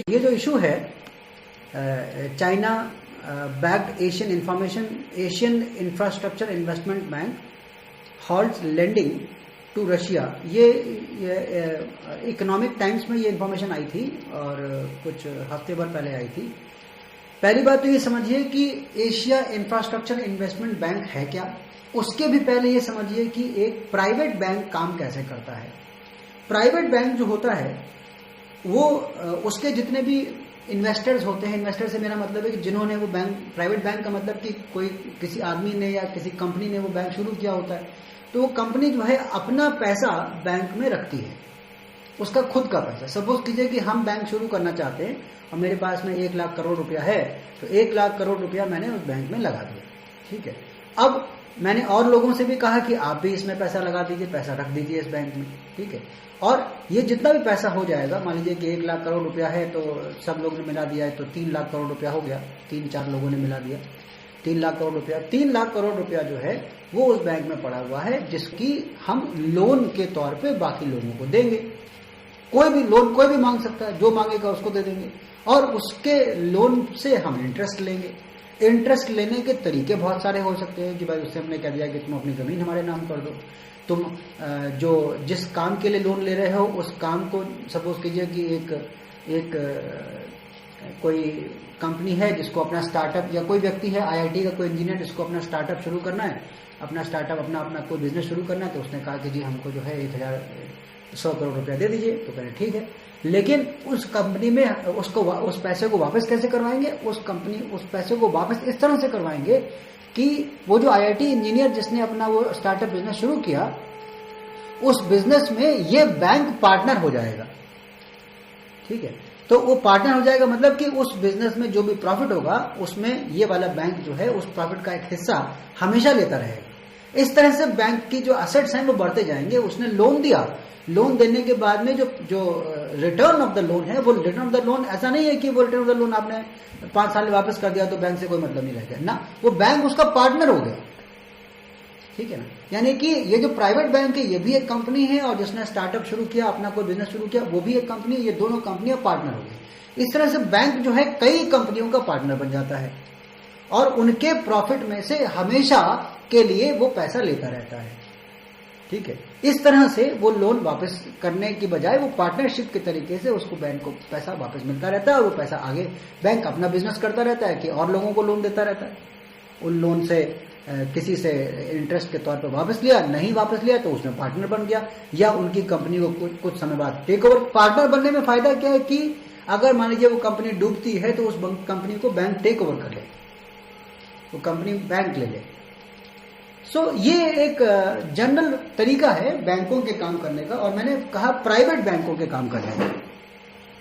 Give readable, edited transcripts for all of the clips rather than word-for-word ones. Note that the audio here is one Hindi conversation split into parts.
ये जो इशू है China backed Asian infrastructure investment bank halts lending to Russia, ये इकोनॉमिक टाइम्स में ये इंफॉर्मेशन आई थी और कुछ हफ्ते भर पहले आई थी। पहली बात तो ये समझिए कि एशिया इंफ्रास्ट्रक्चर इन्वेस्टमेंट बैंक है क्या, उसके भी पहले ये समझिए कि एक प्राइवेट बैंक काम कैसे करता है। प्राइवेट बैंक जो होता है वो उसके जितने भी इन्वेस्टर्स होते हैं, इन्वेस्टर से मेरा मतलब है कि जिन्होंने वो बैंक, प्राइवेट बैंक का मतलब कि कोई किसी आदमी ने या किसी कंपनी ने वो बैंक शुरू किया होता है, तो वो कंपनी जो है अपना पैसा बैंक में रखती है, उसका खुद का पैसा। सपोज कीजिए कि हम बैंक शुरू करना चाहते हैं और मेरे पास में 1 लाख करोड़ रुपया है, तो 1 लाख करोड़ रुपया मैंने उस बैंक में लगा दिया, ठीक है। अब मैंने और लोगों से भी कहा कि आप भी इसमें पैसा लगा दीजिए, पैसा रख दीजिए इस बैंक में, ठीक है। और ये जितना भी पैसा हो जाएगा, मान लीजिए कि 1 लाख करोड़ रुपया है तो सब लोगों ने मिला दिया है तो 3 लाख करोड़ रुपया हो गया, 3-4 लोगों ने मिला दिया 3 लाख करोड़ रुपया। 3 लाख करोड़ रुपया जो है वो उस बैंक में पड़ा हुआ है, जिसकी हम लोन के तौर पे बाकी लोगों को देंगे। कोई भी लोन कोई भी मांग सकता है, जो मांगेगा उसको दे देंगे और उसके लोन से हम इंटरेस्ट लेंगे। इंटरेस्ट लेने के तरीके बहुत सारे हो सकते हैं कि भाई उससे हमने कह दिया कि तुम अपनी जमीन हमारे नाम कर दो, तुम जो जिस काम के लिए लोन ले रहे हो उस काम को, सपोज कीजिए कि एक कोई कंपनी है जिसको अपना स्टार्टअप, या कोई व्यक्ति है आईआईटी का कोई इंजीनियर जिसको अपना स्टार्टअप शुरू करना है, अपना स्टार्टअप अपना कोई बिजनेस शुरू करना है, तो उसने कहा कि जी हमको जो है 1,100 करोड़ रुपया दे दीजिए, तो कहें ठीक है। लेकिन उस कंपनी में उसको उस पैसे को वापस कैसे करवाएंगे, उस पैसे को वापस इस तरह से करवाएंगे कि वो जो आईआईटी इंजीनियर जिसने अपना वो स्टार्टअप बिजनेस शुरू किया, उस बिजनेस में ये बैंक पार्टनर हो जाएगा, ठीक है। तो वो पार्टनर हो जाएगा मतलब कि उस बिजनेस में जो भी प्रॉफिट होगा उसमें ये वाला बैंक जो है उस प्रॉफिट का एक हिस्सा हमेशा लेता रहेगा। इस तरह से बैंक की जो असेट्स हैं वो बढ़ते जाएंगे। उसने लोन दिया, लोन देने के बाद में जो रिटर्न ऑफ द लोन है, वो रिटर्न ऑफ द लोन ऐसा नहीं है कि वो रिटर्न ऑफ द लोन आपने 5 साल में वापस कर दिया तो बैंक से कोई मतलब नहीं रह गया ना, वो बैंक उसका पार्टनर हो गया, ठीक है ना। यानी कि ये जो प्राइवेट बैंक है ये भी एक कंपनी है और जिसने स्टार्टअप शुरू किया, अपना कोई बिजनेस शुरू किया, वो भी एक कंपनी, ये दोनों कंपनियां पार्टनर हो गई। इस तरह से बैंक जो है कई कंपनियों का पार्टनर बन जाता है और उनके प्रॉफिट में से हमेशा के लिए वो पैसा लेता रहता है, ठीक है। इस तरह से वो लोन वापस करने की बजाय वो पार्टनरशिप के तरीके से उसको बैंक को पैसा वापस मिलता रहता है और वो पैसा आगे बैंक अपना बिजनेस करता रहता है कि और लोगों को लोन देता रहता है। उन लोन से किसी से इंटरेस्ट के तौर पर वापस लिया, नहीं वापस लिया तो उसमें पार्टनर बन गया, या उनकी कंपनी को कुछ समय बाद टेक ओवर। पार्टनर बनने में फायदा क्या है कि अगर मान लीजिए वो कंपनी डूबती है तो उस कंपनी को बैंक टेक ओवर कर ले, वो कंपनी बैंक ले ले। सो ये एक जनरल तरीका है बैंकों के काम करने का, और मैंने कहा प्राइवेट बैंकों के काम करने का,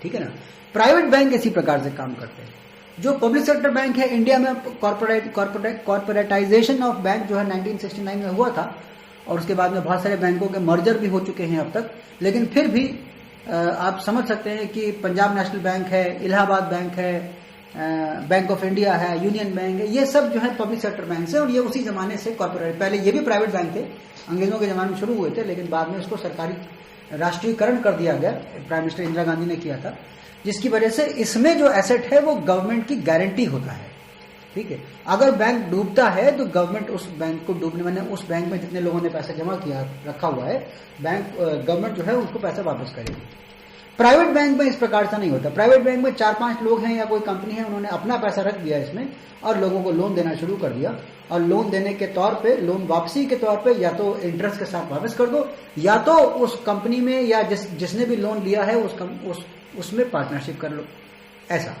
ठीक है ना। प्राइवेट बैंक इसी प्रकार से काम करते हैं। जो पब्लिक सेक्टर बैंक है इंडिया में, कॉर्पोरेटाइजेशन ऑफ बैंक जो है 1969 में हुआ था और उसके बाद में बहुत सारे बैंकों के मर्जर भी हो चुके हैं अब तक, लेकिन फिर भी आप समझ सकते हैं कि पंजाब नेशनल बैंक है, इलाहाबाद बैंक है, बैंक ऑफ इंडिया है, यूनियन बैंक है, ये सब जो है पब्लिक सेक्टर बैंक है और ये उसी जमाने से कॉर्पोरेट, पहले ये भी प्राइवेट बैंक थे, अंग्रेजों के जमाने में शुरू हुए थे, लेकिन बाद में उसको सरकारी राष्ट्रीयकरण कर दिया गया, प्राइम मिनिस्टर इंदिरा गांधी ने किया था, जिसकी वजह से इसमें जो एसेट है वो गवर्नमेंट की गारंटी होता है, ठीक है। अगर बैंक डूबता है तो गवर्नमेंट उस बैंक को डूबने, मैंने उस बैंक में जितने लोगों ने पैसा जमा किया रखा हुआ है, बैंक गवर्नमेंट जो है उसको पैसा वापस करेगी। प्राइवेट बैंक में इस प्रकार से नहीं होता। प्राइवेट बैंक में 4-5 लोग हैं या कोई कंपनी है, उन्होंने अपना पैसा रख दिया इसमें और लोगों को लोन देना शुरू कर दिया, और लोन देने के तौर पे, लोन वापसी के तौर पे या तो इंटरेस्ट के साथ वापस कर दो, या तो उस कंपनी में या जिसने भी लोन लिया है उसमें पार्टनरशिप कर लो, ऐसा।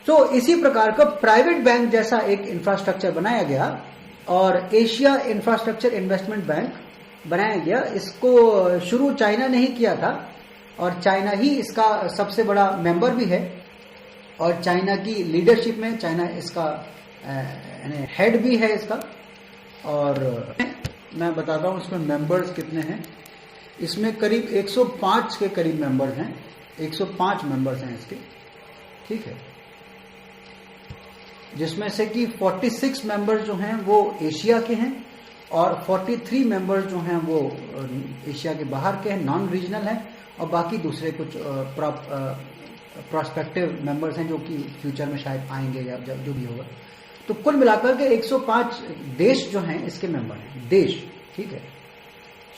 तो इसी प्रकार का प्राइवेट बैंक जैसा एक इंफ्रास्ट्रक्चर बनाया गया और एशिया इंफ्रास्ट्रक्चर इन्वेस्टमेंट बैंक बनाया गया। इसको शुरू चाइना ने ही किया था और चाइना ही इसका सबसे बड़ा मेंबर भी है और चाइना की लीडरशिप में, चाइना इसका हेड भी है इसका। और मैं बताता हूं इसमें मेंबर्स कितने हैं। इसमें करीब 105 के करीब मेंबर्स हैं, 105 मेंबर्स हैं इसके, ठीक है, जिसमें से कि 46 मेंबर्स जो हैं वो एशिया के हैं और 43 मेंबर्स जो हैं वो एशिया के बाहर के हैं, नॉन रीजनल हैं, और बाकी दूसरे कुछ प्रोस्पेक्टिव मेंबर्स हैं जो कि फ्यूचर में शायद आएंगे या जब जो भी होगा। तो कुल मिलाकर के 105 देश जो हैं इसके मेंबर हैं, देश, ठीक है।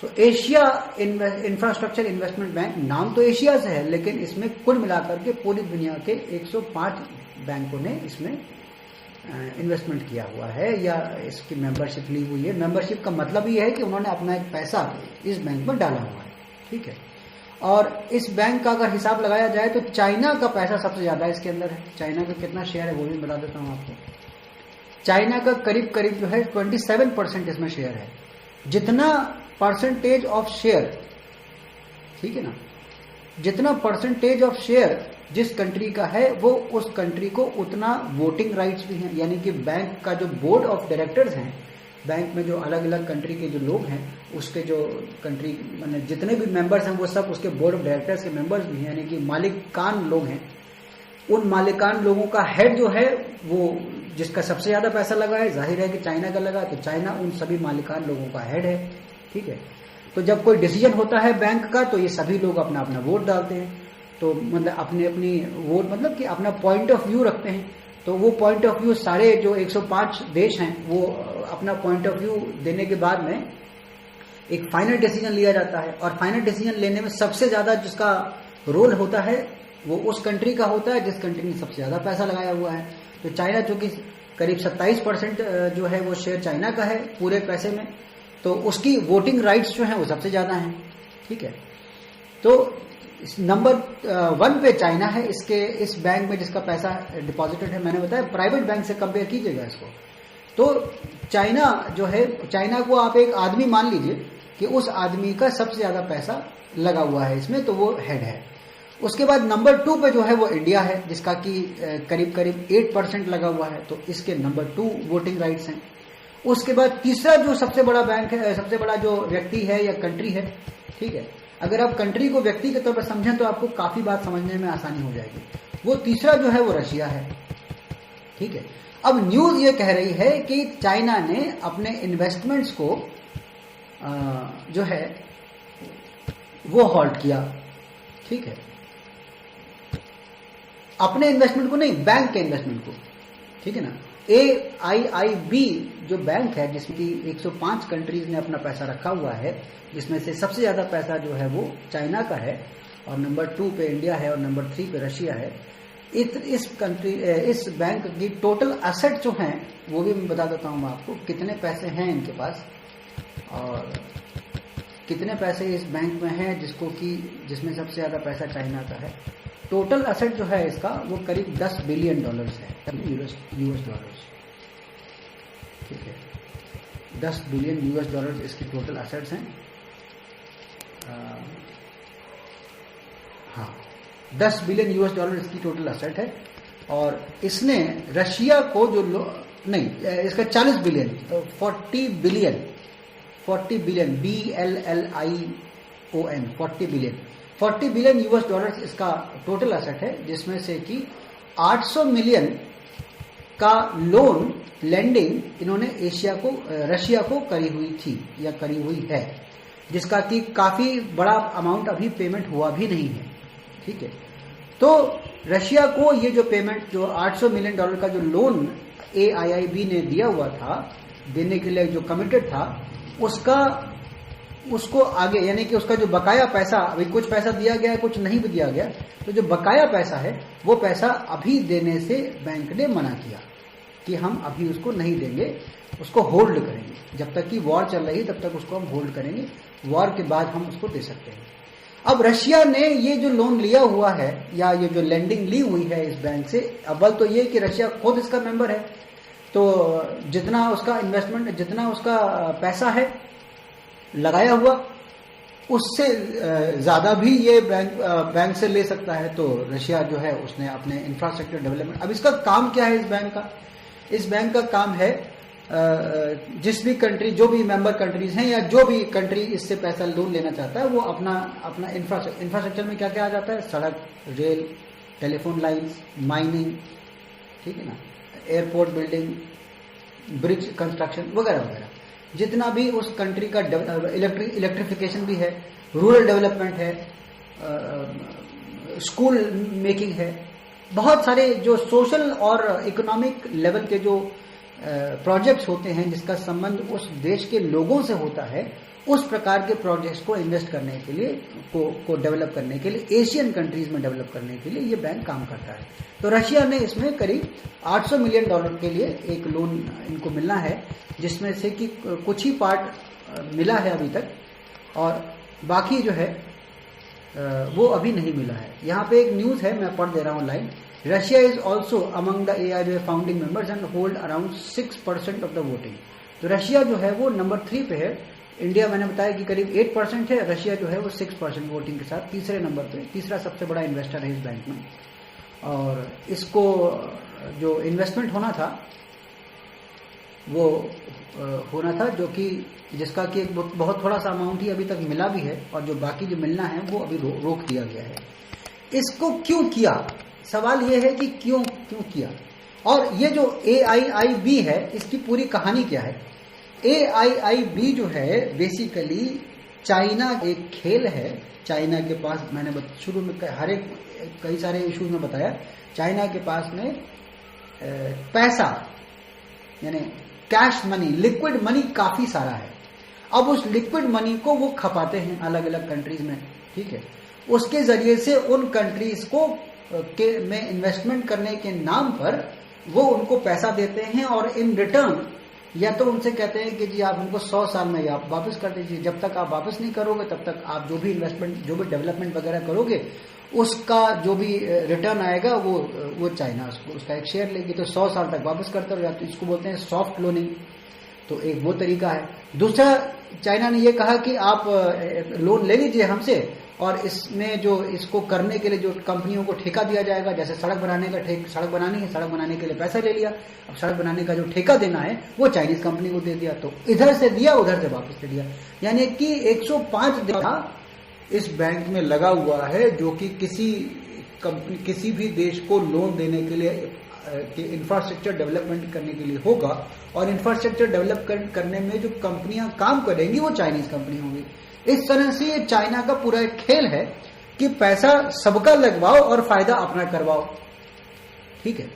सो एशिया इंफ्रास्ट्रक्चर इन्वेस्टमेंट बैंक, नाम तो एशिया से है लेकिन इसमें कुल मिलाकर के पूरी दुनिया के 105 बैंकों ने इसमें इन्वेस्टमेंट किया हुआ है या इसकी मेंबरशिप ली हुई है। मेंबरशिप का मतलब ये है कि उन्होंने अपना एक पैसा इस बैंक में डाला हुआ है, ठीक है। और इस बैंक का अगर हिसाब लगाया जाए तो चाइना का पैसा सबसे ज्यादा इसके अंदर है। चाइना का कितना शेयर है वो भी बता देता हूं आपको। चाइना का करीब करीब जो है 27% इसमें शेयर है। जितना परसेंटेज ऑफ शेयर, ठीक है ना, जितना परसेंटेज ऑफ शेयर जिस कंट्री का है वो उस कंट्री को उतना वोटिंग राइट्स भी हैं। यानी कि बैंक का जो बोर्ड ऑफ डायरेक्टर्स हैं, बैंक में जो अलग अलग कंट्री के जो लोग हैं उसके जो कंट्री मैंने जितने भी मेंबर्स हैं वो सब उसके बोर्ड ऑफ डायरेक्टर्स के मेंबर्स भी हैं, यानी कि मालिकान लोग हैं। उन मालिकान लोगों का हेड जो है वो जिसका सबसे ज्यादा पैसा लगा है, जाहिर है कि चाइना का लगा, तो चाइना उन सभी मालिकान लोगों का हेड है, ठीक है। तो जब कोई डिसीजन होता है बैंक का तो ये सभी लोग अपना अपना वोट डालते हैं, तो मतलब अपनी अपनी वोट मतलब कि अपना पॉइंट ऑफ व्यू रखते हैं। तो वो पॉइंट ऑफ व्यू सारे जो 105 देश हैं वो अपना पॉइंट ऑफ व्यू देने के बाद में एक फाइनल डिसीजन लिया जाता है। और फाइनल डिसीजन लेने में सबसे ज्यादा जिसका रोल होता है वो उस कंट्री का होता है जिस कंट्री ने सबसे ज्यादा पैसा लगाया हुआ है। तो चाइना चूंकि करीब 27% जो है वो शेयर चाइना का है पूरे पैसे में, तो उसकी वोटिंग राइट्स जो है वो सबसे ज्यादा हैं, ठीक है। तो नंबर 1 पे चाइना है इसके इस बैंक में जिसका पैसा डिपॉजिटेड है। मैंने बताया प्राइवेट बैंक से कंपेयर कीजिएगा इसको, तो चाइना जो है, चाइना को आप एक आदमी मान लीजिए कि उस आदमी का सबसे ज्यादा पैसा लगा हुआ है इसमें, तो वो हेड है। उसके बाद नंबर 2 पे जो है वो इंडिया है जिसका कि करीब करीब 8% लगा हुआ है, तो इसके नंबर 2 वोटिंग राइट्स हैं। उसके बाद तीसरा जो सबसे बड़ा बैंक है, सबसे बड़ा जो व्यक्ति है या कंट्री है, ठीक है, अगर आप कंट्री को व्यक्ति के तौर पर समझें तो आपको काफी बात समझने में आसानी हो जाएगी। वो तीसरा जो है वो रशिया है, ठीक है। अब न्यूज ये कह रही है कि चाइना ने अपने इन्वेस्टमेंट्स को जो है वो हॉल्ट किया, ठीक है। अपने इन्वेस्टमेंट को नहीं, बैंक के इन्वेस्टमेंट को, ठीक है ना। AIIB जो बैंक है जिसमें कि 105 कंट्रीज ने अपना पैसा रखा हुआ है, जिसमें से सबसे ज्यादा पैसा जो है वो चाइना का है और नंबर 2 पे इंडिया है और नंबर 3 पे रशिया है। इस बैंक की टोटल एसेट जो हैं वो भी मैं बता देता हूं आपको, कितने पैसे हैं इनके पास और कितने पैसे इस बैंक में हैं जिसमें सबसे ज्यादा पैसा चाइना का है। टोटल एसेट जो है इसका वो करीब $10 बिलियन है, US डॉलर्स, ठीक है। $10 बिलियन US इसकी टोटल एसेट्स हैं। हाँ, $10 बिलियन US इसकी टोटल एसेट है। और इसने रशिया को जो नहीं, इसका 40 billion, 40 billion BLLION 40 billion US इसका टोटल एसेट है, जिसमें से कि 800 मिलियन का लोन लेंडिंग इन्होंने रशिया को करी हुई थी या करी हुई है, जिसका कि काफी बड़ा अमाउंट अभी पेमेंट हुआ भी नहीं है, ठीक है। तो रशिया को ये जो पेमेंट जो $800 मिलियन का जो लोन AIIB ने दिया हुआ था, देने के लिए जो कमिटेड था, उसको आगे यानी कि उसका जो बकाया पैसा, अभी कुछ पैसा दिया गया है कुछ नहीं भी दिया गया, तो जो बकाया पैसा है वो पैसा अभी देने से बैंक ने मना किया कि हम अभी उसको नहीं देंगे, उसको होल्ड करेंगे। जब तक कि वॉर चल रही है तब तक उसको हम होल्ड करेंगे, वॉर के बाद हम उसको दे सकते हैं। अब रशिया ने ये जो लोन लिया हुआ है या ये जो लेंडिंग ली हुई है इस बैंक से, अव्वल तो ये कि रशिया खुद इसका मेंबर है, तो जितना उसका इन्वेस्टमेंट, जितना उसका पैसा है लगाया हुआ, उससे ज्यादा भी ये बैंक से ले सकता है। तो रशिया जो है उसने अपने इंफ्रास्ट्रक्चर डेवलपमेंट, अब इसका काम क्या है इस बैंक का? इस बैंक का काम है जिस भी कंट्री, जो भी मेंबर कंट्रीज हैं या जो भी कंट्री इससे पैसा लोन लेना चाहता है, वो अपना इंफ्रास्ट्रक्चर में क्या क्या आ जाता है, सड़क, रेल, टेलीफोन लाइंस, माइनिंग, ठीक है ना, एयरपोर्ट बिल्डिंग, ब्रिज कंस्ट्रक्शन वगैरह वगैरह, जितना भी उस कंट्री का इलेक्ट्रिफिकेशन भी है, रूरल डेवलपमेंट है, स्कूल मेकिंग है, बहुत सारे जो सोशल और इकोनॉमिक लेवल के जो प्रोजेक्ट्स होते हैं जिसका संबंध उस देश के लोगों से होता है, उस प्रकार के प्रोजेक्ट्स को इन्वेस्ट करने के लिए को डेवलप करने के लिए, एशियन कंट्रीज में डेवलप करने के लिए ये बैंक काम करता है। तो रशिया ने इसमें करीब $800 मिलियन के लिए एक लोन इनको मिलना है, जिसमें से कि कुछ ही पार्ट मिला है अभी तक और बाकी जो है वो अभी नहीं मिला है। यहाँ पे एक न्यूज है, मैं पढ़ दे रहा हूँ line. Russia is also among the AIIB founding members and hold around 6% of the voting. तो रशिया जो है वो नंबर 3 पे है। इंडिया मैंने बताया कि करीब 8% है, रशिया जो है वो 6% वोटिंग के साथ तीसरे नंबर पे, तीसरा सबसे बड़ा इन्वेस्टर है इस बैंक में। और इसको जो इन्वेस्टमेंट होना था वो होना था जो कि जिसका कि एक बहुत थोड़ा सा अमाउंट ही अभी तक मिला भी है और जो बाकी जो मिलना है वो अभी रोक दिया गया है। इसको क्यों किया, सवाल ये है कि क्यों किया। और ये जो AIIB है इसकी पूरी कहानी क्या है। AIIB जो है बेसिकली चाइना एक खेल है। चाइना के पास, मैंने शुरू में कई सारे इश्यूज में बताया, चाइना के पास में पैसा यानी कैश मनी, लिक्विड मनी काफी सारा है। अब उस लिक्विड मनी को वो खपाते हैं अलग अलग कंट्रीज में, ठीक है। उसके जरिए से उन कंट्रीज को में इन्वेस्टमेंट करने के नाम पर वो उनको पैसा देते हैं और इन रिटर्न या तो उनसे कहते हैं कि जी आप हमको 100 साल में आप वापस कर दीजिए, जब तक आप वापस नहीं करोगे तब तक आप जो भी इन्वेस्टमेंट, जो भी डेवलपमेंट वगैरह करोगे उसका जो भी रिटर्न आएगा वो चाइना उसका एक शेयर लेगी। तो 100 साल तक वापस करते रहो, तो इसको बोलते हैं सॉफ्ट लोनिंग। तो एक वो तरीका है। दूसरा, चाइना ने ये कहा कि आप लोन ले लीजिए हमसे और इसमें जो इसको करने के लिए जो कंपनियों को ठेका दिया जाएगा, जैसे सड़क बनाने का सड़क बनानी है, सड़क बनाने के लिए पैसा ले लिया, अब सड़क बनाने का जो ठेका देना है वो चाइनीज कंपनी को दे दिया। तो इधर से दिया उधर से वापस ले लिया, यानी कि 105 दिन इस बैंक में लगा हुआ है, जो कि किसी भी देश को लोन देने के लिए इंफ्रास्ट्रक्चर डेवलपमेंट करने के लिए होगा। और इंफ्रास्ट्रक्चर डेवलप करने में जो कंपनियां काम करेंगी वो चाइनीज कंपनी होंगी। इस तरह से ये चाइना का पूरा एक खेल है कि पैसा सबका लगवाओ और फायदा अपना करवाओ, ठीक है।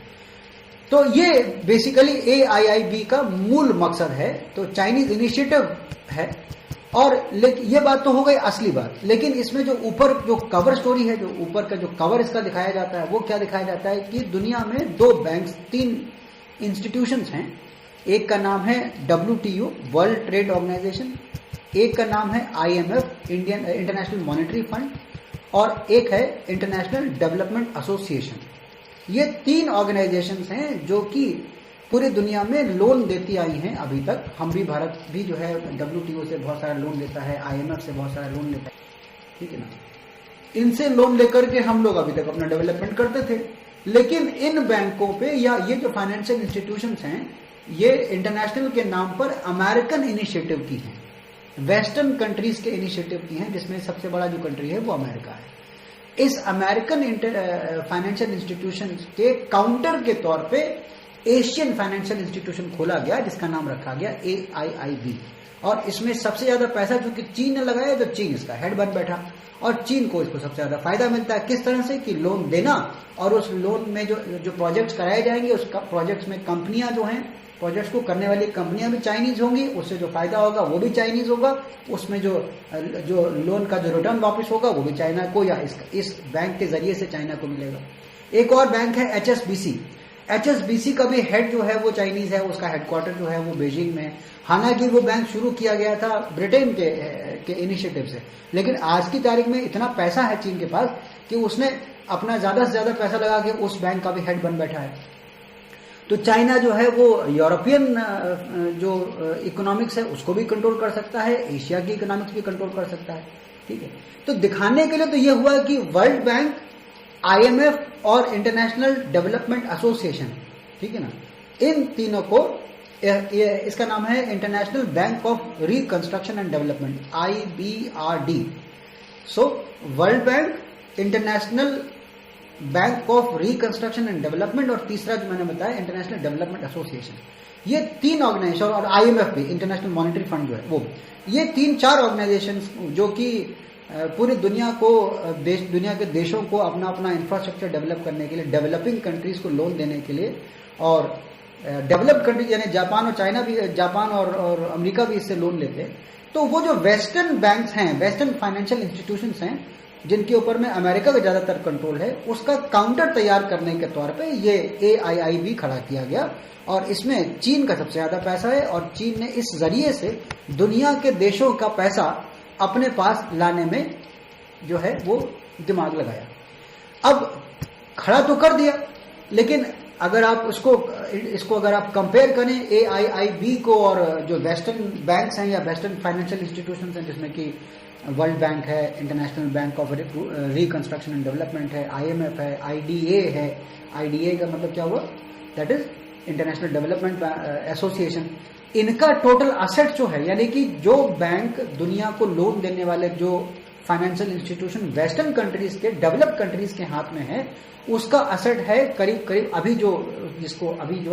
तो ये बेसिकली AIIB का मूल मकसद है। तो चाइनीज इनिशिएटिव है। और ये बात तो हो गई असली बात, लेकिन इसमें जो ऊपर जो कवर स्टोरी है, जो ऊपर का जो कवर इसका दिखाया जाता है वो क्या दिखाया जाता है कि दुनिया में 2 बैंक्स, 3 इंस्टीट्यूशंस हैं। एक का नाम है WTO, वर्ल्ड ट्रेड ऑर्गेनाइजेशन, एक का नाम है IMF, इंटरनेशनल मॉनेटरी फंड, और एक है इंटरनेशनल डेवलपमेंट एसोसिएशन। ये 3 ऑर्गेनाइजेशंस हैं जो कि पूरी दुनिया में लोन देती आई हैं अभी तक। हम भी, भारत भी जो है WTO से बहुत सारा लोन लेता है, IMF से बहुत सारा लोन लेता है, ठीक है ना। इनसे लोन लेकर के हम लोग अभी तक अपना डेवलपमेंट करते थे। लेकिन इन बैंकों पे या ये जो फाइनेंशियल इंस्टीट्यूशंस हैं ये इंटरनेशनल के नाम पर अमेरिकन इनिशिएटिव की हैं, वेस्टर्न कंट्रीज के इनिशिएटिव की हैं, जिसमें सबसे बड़ा जो कंट्री है वो अमेरिका है। इस अमेरिकन फाइनेंशियल इंस्टीट्यूशन के काउंटर के तौर पे एशियन फाइनेंशियल इंस्टीट्यूशन खोला गया जिसका नाम रखा गया AIIB। और इसमें सबसे ज्यादा पैसा जो कि चीन ने लगाया, तो चीन इसका हेड बन बैठा और चीन को इसको सबसे ज्यादा फायदा मिलता है। किस तरह से कि लोन देना और उस लोन में जो प्रोजेक्ट्स कराए जाएंगे उस प्रोजेक्ट्स में कंपनियां जो हैं, प्रोजेक्ट्स को करने वाली कंपनियां भी चाइनीज होंगी, उससे जो फायदा होगा वो भी चाइनीज होगा, उसमें जो लोन का जो रिटर्न वापस होगा वो भी चाइना को या इस बैंक के जरिए से चाइना को मिलेगा। एक और बैंक है HSBC का भी हेड जो है वो चाइनीज है, उसका हेडक्वार्टर जो है वो बीजिंग में। हालांकि वो बैंक शुरू किया गया था ब्रिटेन के इनिशिएटिव से, लेकिन आज की तारीख में इतना पैसा है चीन के पास कि उसने अपना ज्यादा से ज्यादा पैसा लगा के उस बैंक का भी हेड बन बैठा है। तो चाइना जो है वो यूरोपियन जो इकोनॉमिक्स है उसको भी कंट्रोल कर सकता है, एशिया की इकोनॉमिक्स भी कंट्रोल कर सकता है, ठीक है। तो दिखाने के लिए तो ये हुआ कि वर्ल्ड बैंक, IMF और इंटरनेशनल डेवलपमेंट एसोसिएशन, ठीक है ना, इन तीनों को, इसका नाम है international bank of reconstruction and development, IBRD। So world bank, international bank of reconstruction and development और तीसरा जो मैंने बताया इंटरनेशनल डेवलपमेंट एसोसिएशन, ये 3 ऑर्गेनाइजेशन, और IMF भी, इंटरनेशनल मॉनेटरी फंड जो है वो, ये 3-4 ऑर्गेनाइजेशन जो कि पूरी दुनिया को दुनिया के देशों को अपना अपना इंफ्रास्ट्रक्चर डेवलप करने के लिए, डेवलपिंग कंट्रीज को लोन देने के लिए, और डेवलप्ड कंट्रीज यानी जापान और चाइना भी, जापान और अमेरिका भी इससे लोन लेते हैं। तो वो जो वेस्टर्न बैंक्स हैं, वेस्टर्न फाइनेंशियल इंस्टीट्यूशंस हैं, जिनके ऊपर में अमेरिका का ज्यादातर कंट्रोल है, उसका काउंटर तैयार करने के तौर पे ये AIIB खड़ा किया गया। और इसमें चीन का सबसे ज्यादा पैसा है, और चीन ने इस जरिए से दुनिया के देशों का पैसा अपने पास लाने में जो है वो दिमाग लगाया। अब खड़ा तो कर दिया, लेकिन अगर आप इसको अगर आप कंपेयर करें AIIB को और जो वेस्टर्न बैंक्स हैं या वेस्टर्न फाइनेंशियल इंस्टीट्यूशंस हैं, जिसमें कि वर्ल्ड बैंक है, international bank of reconstruction and development है, IMF है, IDA है। IDA का मतलब क्या हुआ? That is international development association. इनका टोटल असेट जो है, यानी कि जो बैंक दुनिया को लोन देने वाले जो फाइनेंशियल इंस्टीट्यूशन वेस्टर्न कंट्रीज के, डेवलप्ड कंट्रीज के हाथ में है, उसका असेट है करीब करीब अभी जो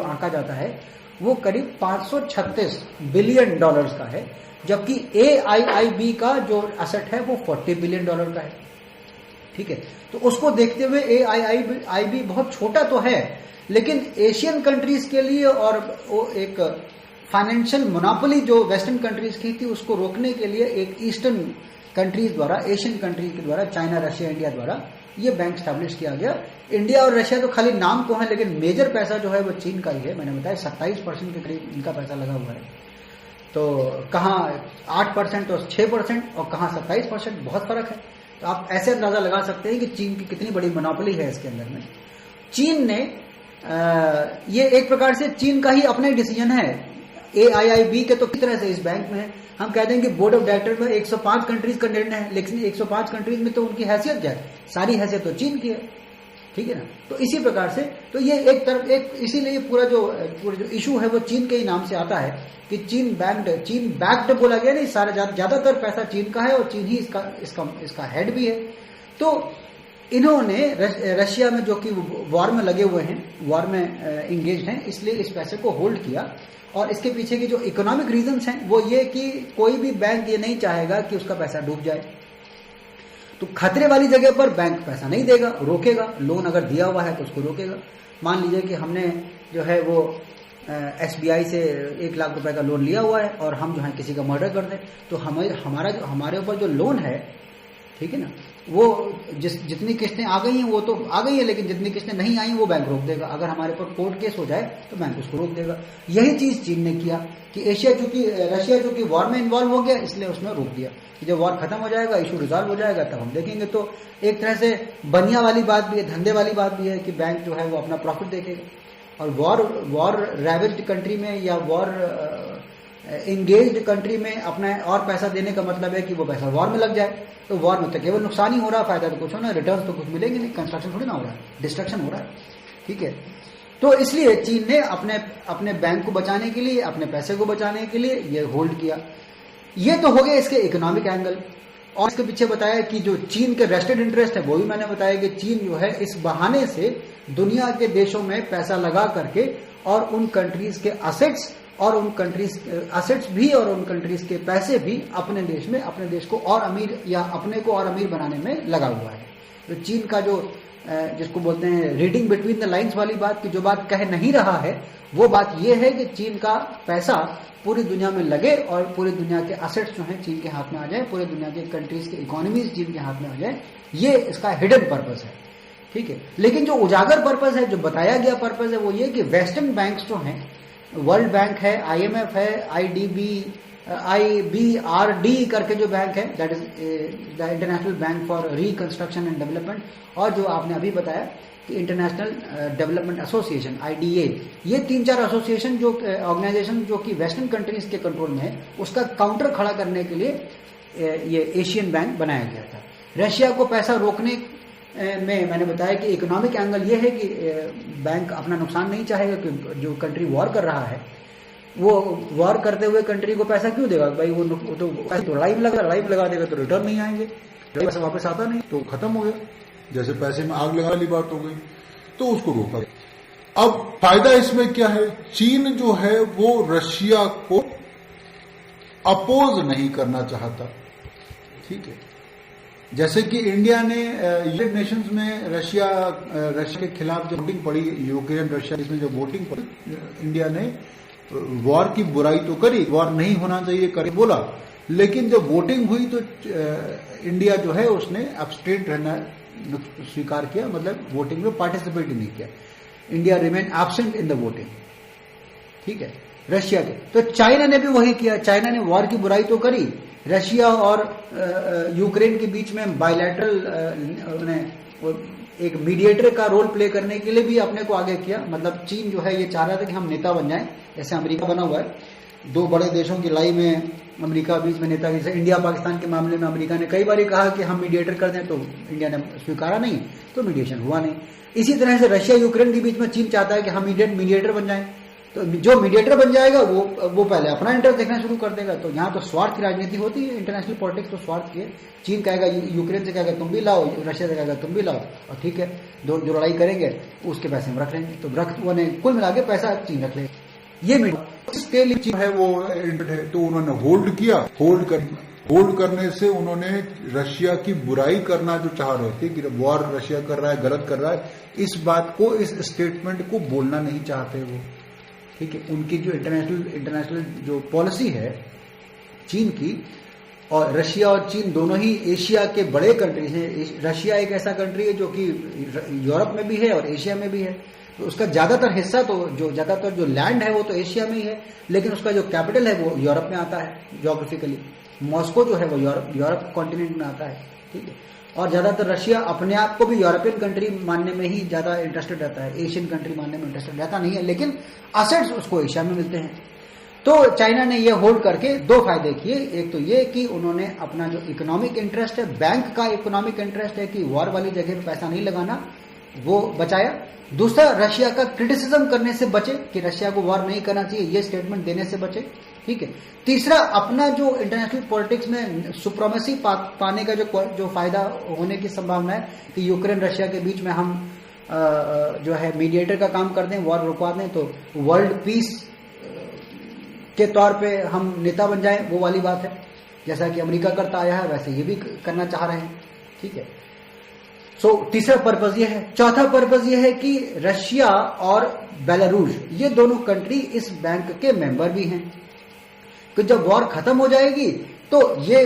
आंका जाता है वो करीब $536 बिलियन का है, जबकि AIIB का जो असेट है वो $40 बिलियन का है। ठीक है, तो उसको देखते हुए AIIB बहुत छोटा तो है, लेकिन एशियन कंट्रीज के लिए और वो एक फाइनेंशियल मोनोपोली जो वेस्टर्न कंट्रीज की थी उसको रोकने के लिए एक ईस्टर्न कंट्रीज द्वारा, एशियन कंट्रीज के द्वारा, चाइना, रशिया, इंडिया द्वारा ये बैंक स्टैब्लिश किया गया। इंडिया और रशिया तो खाली नाम को है, लेकिन मेजर पैसा जो है वो चीन का ही है। मैंने बताया 27% के करीब इनका पैसा लगा हुआ है। तो कहाँ 8% और 6% और कहाँ 27%, बहुत फर्क है। तो आप ऐसे अंदाजा लगा सकते हैं कि चीन की कितनी बड़ी मोनोपोली है इसके अंदर में। चीन ने ये एक प्रकार से चीन का ही अपना ही डिसीजन है। AIIB के तो किस तरह से इस बैंक में है, हम कहते हैं कि बोर्ड ऑफ डायरेक्टर में 105 कंट्रीज का निर्णय है, लेकिन 105 कंट्रीज में तो उनकी हैसियत क्या है? सारी हैसियत तो चीन की है। ठीक है ना? तो इसी प्रकार से तो ये एक तरफ इसीलिए पूरा जो इशू है वो चीन के ही नाम से आता है कि चीन बैक्ड बोला गया नहीं, सारा ज्यादातर पैसा चीन का है और चीन ही इसका हेड भी है। तो इन्होंने रशिया में जो कि वॉर में लगे हुए हैं, वॉर में इंगेज हैं, इसलिए इस पैसे को होल्ड किया। और इसके पीछे की जो इकोनॉमिक रीजंस हैं वो ये कि कोई भी बैंक ये नहीं चाहेगा कि उसका पैसा डूब जाए। तो खतरे वाली जगह पर बैंक पैसा नहीं देगा, रोकेगा। लोन अगर दिया हुआ है तो उसको रोकेगा। मान लीजिए कि हमने जो है वो SBI से 1 लाख रुपए का लोन लिया हुआ है और हम जो है किसी का मर्डर कर दें, तो हमारे ऊपर जो लोन है, ठीक है ना, वो जितनी किस्तें आ गई हैं वो तो आ गई है, लेकिन जितनी किस्तें नहीं आई वो बैंक रोक देगा। अगर हमारे ऊपर कोर्ट केस हो जाए तो बैंक उसको रोक देगा। यही चीज चीन ने किया कि रशिया चूंकि वॉर में इन्वॉल्व हो गया, इसलिए उसने रोक दिया कि जब वॉर खत्म हो जाएगा, इशू रिजॉल्व हो जाएगा, तब हम देखेंगे। तो एक तरह से बनिया वाली बात भी है, धंधे वाली बात भी है कि बैंक जो है वो अपना प्रॉफिट देखेगा। और वॉर रैवेज्ड कंट्री में या वॉर एंगेज्ड कंट्री में अपना और पैसा देने का मतलब है कि वो पैसा वॉर में लग जाए। तो वॉर में तो केवल नुकसान ही हो रहा है, फायदा तो कुछ होना, रिटर्न तो कुछ मिलेंगे नहीं, कंस्ट्रक्शन थोड़ी ना हो रहा है, डिस्ट्रक्शन हो रहा है। ठीक है, तो इसलिए चीन ने अपने बैंक को बचाने के लिए, अपने पैसे को बचाने के लिए ये होल्ड किया। ये तो हो गया इसके इकोनॉमिक एंगल। और इसके पीछे बताया कि जो चीन के वेस्टेड इंटरेस्ट है वो भी मैंने बताया कि चीन जो है इस बहाने से दुनिया के देशों में पैसा लगा करके और उन कंट्रीज के असेट्स और उन कंट्रीज के पैसे भी अपने देश को और अमीर या अपने को और अमीर बनाने में लगा हुआ है। तो चीन का जो जिसको बोलते हैं रीडिंग बिटवीन द लाइंस वाली बात, की जो बात कह नहीं रहा है वो बात यह है कि चीन का पैसा पूरी दुनिया में लगे और पूरी दुनिया के असेट्स जो हैं चीन के हाथ में आ जाए, पूरी दुनिया के कंट्रीज के इकोनॉमीज चीन के हाथ में आ जाए। ये इसका हिडन पर्पस है। ठीक है, लेकिन जो उजागर पर्पस है, जो बताया गया पर्पस है, वो ये कि वेस्टर्न बैंक्स जो हैं, वर्ल्ड बैंक है, IMF है, IBRD करके जो बैंक है, that is the international bank for reconstruction and development, और जो आपने अभी बताया कि इंटरनेशनल डेवलपमेंट एसोसिएशन IDA, ये 3-4 एसोसिएशन जो ऑर्गेनाइजेशन जो कि वेस्टर्न कंट्रीज के कंट्रोल में है, उसका काउंटर खड़ा करने के लिए ये एशियन बैंक बनाया गया था। रशिया को पैसा रोकने में मैंने बताया कि इकोनॉमिक एंगल ये है कि बैंक अपना नुकसान नहीं चाहेगा, कि जो कंट्री वॉर कर रहा है वो वॉर करते हुए कंट्री को पैसा क्यों देगा भाई? वो तो लड़ाई में लगा देगा तो रिटर्न नहीं आएंगे, पैसा वापस आता नहीं, तो खत्म हो गया। जैसे पैसे में आग लगाने वाली बात हो गई, तो उसको रोका। अब फायदा इसमें क्या है? चीन जो है वो रशिया को अपोज नहीं करना चाहता। ठीक है, जैसे कि इंडिया ने यूनाइटेड नेशंस में रशिया के खिलाफ जो वोटिंग पड़ी, यूक्रेन रशिया इसमें जो वोटिंग पड़ी, इंडिया ने वॉर की बुराई तो करी, वॉर नहीं होना चाहिए करे बोला, लेकिन जब वोटिंग हुई तो इंडिया जो है उसने एब्स्टेंट रहना स्वीकार किया, मतलब वोटिंग में पार्टिसिपेट ही नहीं किया। India remain absent in the voting, ठीक है, रशिया के। तो चाइना ने भी वही किया, चाइना ने वॉर की बुराई तो करी, रशिया और यूक्रेन के बीच में बायलैटरल एक मीडिएटर का रोल प्ले करने के लिए भी अपने को आगे किया। मतलब चीन जो है ये चाह रहा था कि हम नेता बन जाएं, जैसे अमेरिका बना हुआ है, दो बड़े देशों की लड़ाई में अमेरिका बीच में नेता, जैसे इंडिया पाकिस्तान के मामले में अमेरिका ने कई बार कहा कि हम मीडिएटर कर दें, तो इंडिया ने स्वीकारा नहीं, तो मीडिएशन हुआ नहीं। इसी तरह से रशिया यूक्रेन के बीच में चीन चाहता है कि हम मीडिएटर बन जाएं, तो जो मीडिएटर बन जाएगा वो पहले अपना इंटरेस्ट देखना शुरू कर देगा। तो यहाँ तो स्वार्थ की राजनीति होती है, इंटरनेशनल पॉलिटिक्स तो स्वार्थ की है। चीन कहेगा यूक्रेन से कहेगा तुम भी लाओ, रशिया से कहेगा तुम भी लाओ, और ठीक है जो लड़ाई करेंगे उसके पैसे हम रख लेंगे, तो कुल मिला के पैसा चीन रख लेगा। ये इसके लिए चीन है वो है, तो उन्होंने होल्ड किया। होल्ड करने से उन्होंने रशिया की बुराई करना जो चाह रहे थे कि वॉर रशिया कर रहा है, गलत कर रहा है, इस बात को, इस स्टेटमेंट को बोलना नहीं चाहते वो, ठीक है। उनकी जो इंटरनेशनल जो पॉलिसी है चीन की, और रशिया और चीन दोनों ही एशिया के बड़े कंट्रीज हैं। रशिया एक ऐसा कंट्री है जो कि यूरोप में भी है और एशिया में भी है, तो उसका ज्यादातर हिस्सा तो ज्यादातर जो लैंड है वो तो एशिया में ही है, लेकिन उसका जो कैपिटल है वो यूरोप में आता है ज्योग्राफिकली। मॉस्को जो है वो यूरोप कॉन्टिनेंट में आता है, ठीक है। और ज्यादातर रशिया अपने आप को भी यूरोपियन कंट्री मानने में ही ज्यादा इंटरेस्टेड रहता है, एशियन कंट्री मानने में इंटरेस्टेड रहता नहीं है, लेकिन असेट्स उसको एशिया में मिलते हैं। तो चाइना ने ये होल्ड करके दो फायदे किए। एक तो ये कि उन्होंने अपना जो इकोनॉमिक इंटरेस्ट है, बैंक का इकोनॉमिक इंटरेस्ट है कि वॉर वाली जगह पे पैसा नहीं लगाना, वो बचाया। दूसरा, रशिया का क्रिटिसिज्म करने से बचे कि रशिया को वॉर नहीं करना चाहिए, ये स्टेटमेंट देने से बचे, ठीक है। तीसरा, अपना जो इंटरनेशनल पॉलिटिक्स में सुप्रीमेसी पाने का जो फायदा होने की संभावना है कि यूक्रेन रशिया के बीच में हम जो है मीडिएटर का काम कर दें, वॉर रुकवा दें, तो वर्ल्ड पीस के तौर पे हम नेता बन जाएं, वो वाली बात है। जैसा कि अमेरिका करता आया है वैसे ये भी करना चाह रहे हैं, ठीक है। सो तीसरा पर्पज ये है। चौथा पर्पज ये है कि रशिया और बेलारूस ये दोनों कंट्री इस बैंक के मेंबर भी हैं, कि जब वॉर खत्म हो जाएगी तो ये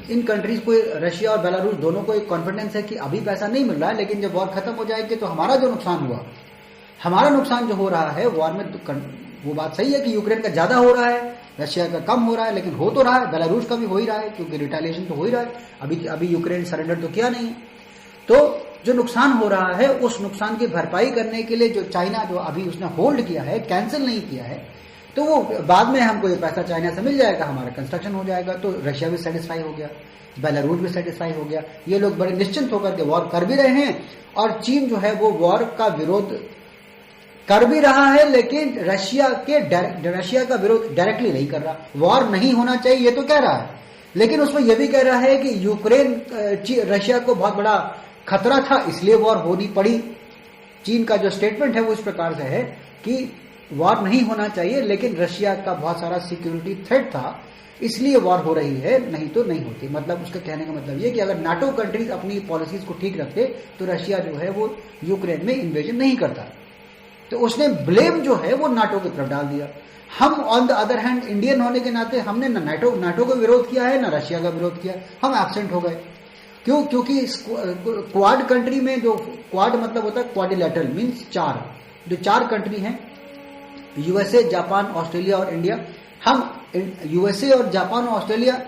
इन कंट्रीज को, रशिया और बेलारूस दोनों को एक कॉन्फिडेंस है कि अभी पैसा नहीं मिल रहा है, लेकिन जब वॉर खत्म हो जाएगी तो हमारा जो नुकसान हुआ, हमारा नुकसान जो हो रहा है वॉर में, वो बात सही है कि यूक्रेन का ज्यादा हो रहा है, रशिया का कम हो रहा है, लेकिन हो तो रहा है, बेलारूस का भी हो ही रहा है, क्योंकि रिटेलिएशन तो हो ही रहा है। अभी यूक्रेन सरेंडर तो किया नहीं है। तो जो नुकसान हो रहा है उस नुकसान की भरपाई करने के लिए जो चाइना जो अभी उसने होल्ड किया है, कैंसिल नहीं किया है, तो वो बाद में हमको ये पैसा चाइना से मिल जाएगा, हमारा कंस्ट्रक्शन हो जाएगा, तो रशिया भी सेटिस्फाई हो गया, बेलारूस भी सेटिस्फाई हो गया। ये लोग बड़े निश्चिंत होकर के वॉर कर भी रहे हैं, और चीन जो है वो वॉर का विरोध कर भी रहा है, लेकिन रशिया का विरोध डायरेक्टली नहीं कर रहा। वॉर नहीं होना चाहिए ये तो कह रहा है, लेकिन उसमें यह भी कह रहा है कि यूक्रेन रशिया को बहुत बड़ा खतरा था, इसलिए वॉर होनी पड़ी। चीन का जो स्टेटमेंट है वो इस प्रकार से है कि वॉर नहीं होना चाहिए, लेकिन रशिया का बहुत सारा सिक्योरिटी थ्रेट था, इसलिए वॉर हो रही है, नहीं तो नहीं होती। मतलब उसका कहने का मतलब ये कि अगर नाटो कंट्रीज अपनी पॉलिसीज को ठीक रखते तो रशिया जो है वो यूक्रेन में इन्वेजन नहीं करता। तो उसने ब्लेम जो है वो नाटो की तरफ डाल दिया। हम on the other hand Indian होने के नाते हमने ना नाटो का विरोध किया है, ना रशिया का विरोध किया, हम एब्सेंट हो गए। क्यों? क्योंकि क्वाड कंट्री में, जो क्वाड मतलब होता है क्वाड्रिलेटरल, मींस चार, जो चार कंट्री हैं, यूएसए, जापान, ऑस्ट्रेलिया और इंडिया। हम यूएसए और जापान और ऑस्ट्रेलिया,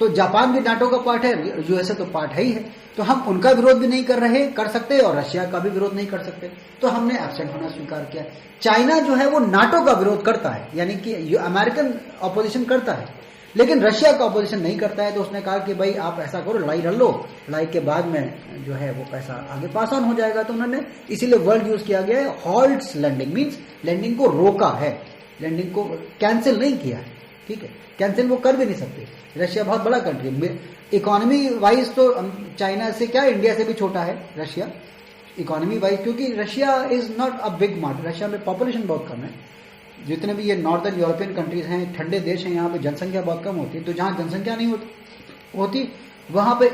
तो जापान भी नाटो का पार्ट है, यूएसए तो पार्ट है ही है, तो हम उनका विरोध भी नहीं कर सकते और रशिया का भी विरोध नहीं कर सकते, तो हमने एब्सेंट होना स्वीकार किया। चाइना जो है वो नाटो का विरोध करता है, यानी कि अमेरिकन ऑपोजिशन करता है, लेकिन रशिया का ऑपोजिशन नहीं करता है। तो उसने कहा कि भाई आप ऐसा करो, लड़ाई लड़ लो, लड़ाई के बाद में जो है वो पैसा आगे पास ऑन हो जाएगा। तो उन्होंने इसीलिए वर्ड यूज किया गया है, हॉल्ट्स लैंडिंग, मीन्स लैंडिंग को रोका है, लैंडिंग को कैंसिल नहीं किया है, ठीक है। कैंसिल वो कर भी नहीं सकते, रशिया बहुत बड़ा कंट्री है, इकोनॉमी वाइज तो चाइना से क्या, इंडिया से भी छोटा है रशिया इकोनॉमी वाइज, क्योंकि Russia is not a big market, Russia में पॉपुलेशन बहुत कम है। जितने भी ये नॉर्दर्न यूरोपियन कंट्रीज हैं, ठंडे देश हैं, यहाँ पे जनसंख्या बहुत कम होती है, तो जहाँ जनसंख्या नहीं होती वहां पे